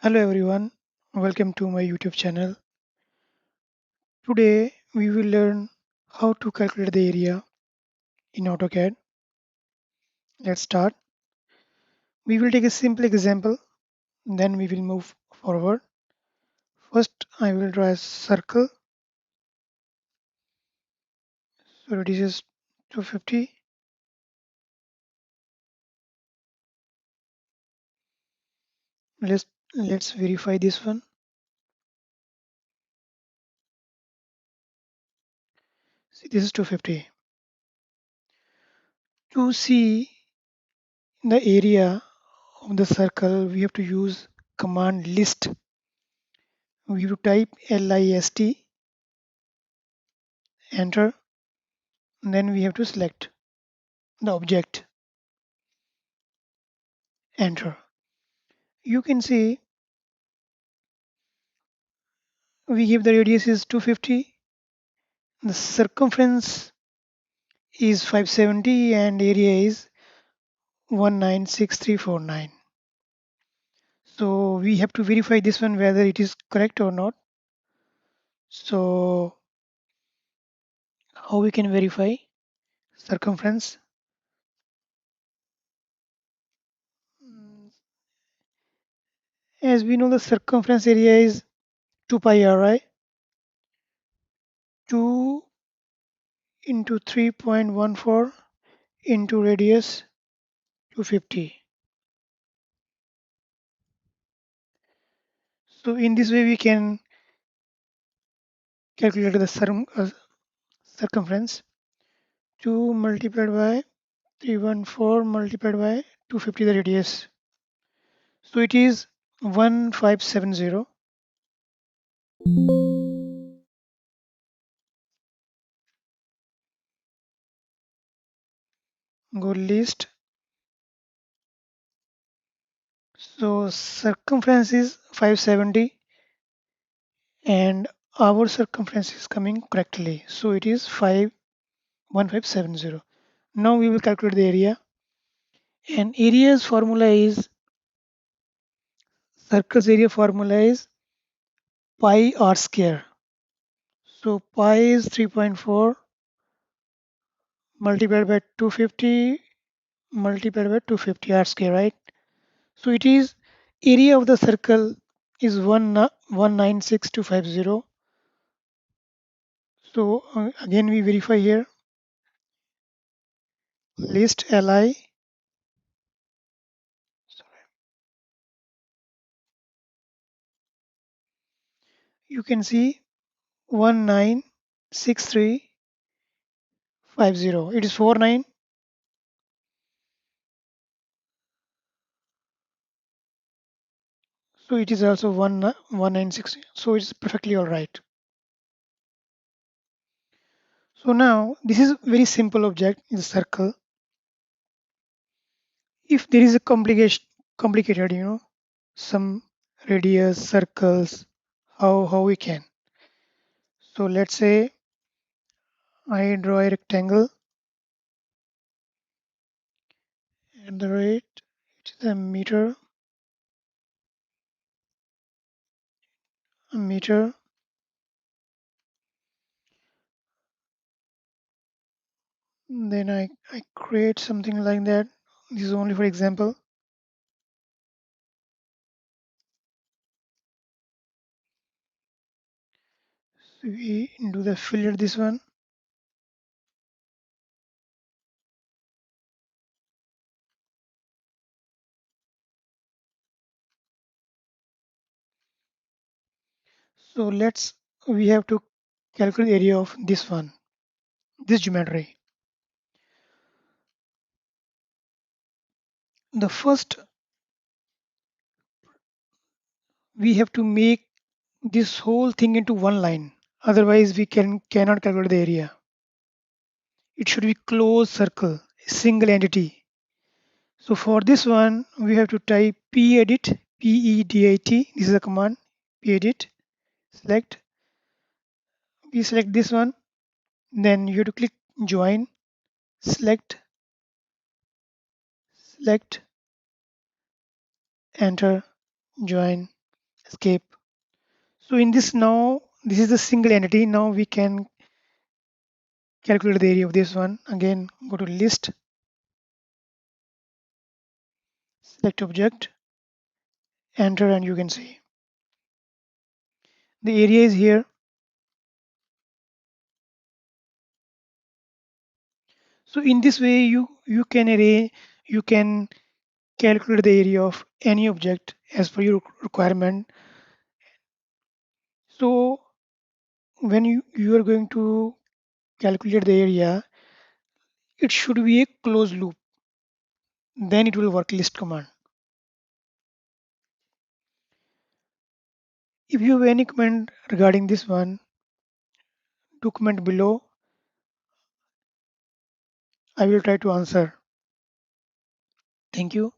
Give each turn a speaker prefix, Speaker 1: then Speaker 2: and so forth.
Speaker 1: Hello everyone, welcome to my YouTube channel. Today we will learn how to calculate the area in AutoCAD. Let's start. We will take a simple example, then we will move forward. First, I will draw a circle. So this is 250. Let's let's verify this one. See, this is 250. To see the area of the circle, we have to use command list. We have to type list, enter, and then we have to select the object, enter. You can see we give the radius is 250, the circumference is 570, and area is 196349. So we have to verify this one whether it is correct or not. So how we can verify circumference? Mm, As we know, the circumference area is 2 pi r, right? 2 into 3.14 into radius 250. So in this way we can calculate the circumference. 2 multiplied by 314 multiplied by 250 the radius. So it is 1570. Go list. So circumference is 570 and our circumference is coming correctly. So it is 51570. Now we will calculate the area. And area's formula is circle's area formula is pi r square. So pi is 3.4 multiplied by 250 multiplied by 250 r square, right? So it is area of the circle is 196250. So again we verify here list li. You can see 196350. It is 49. So it is also 1960. So it's perfectly all right. So now this is very simple object in the circle. If there is a complicated, some radius, circles, how we can. So let's say I draw a rectangle and the rate it is a meter. Then I create something like that. This is only for example. So we do the fillet this one. So we have to calculate the area of this one, this geometry. The first we have to make this whole thing into one line. Otherwise we cannot calculate the area. It should be closed circle, single entity. So for this one, we have to type pedit, P-E-D-I-T. This is a command, pedit, select. We select this one. Then you have to click join, select, select, enter, join. escape. So in this now, this is the single entity. Now we can calculate the area of this one. Again, go to list, select object, enter, and you can see the area is here. So in this way, you can calculate the area of any object as per your requirement. So when you are going to calculate the area, it should be a closed loop. Then it will work list command. If you have any comment regarding this one, do comment below. I will try to answer. Thank you.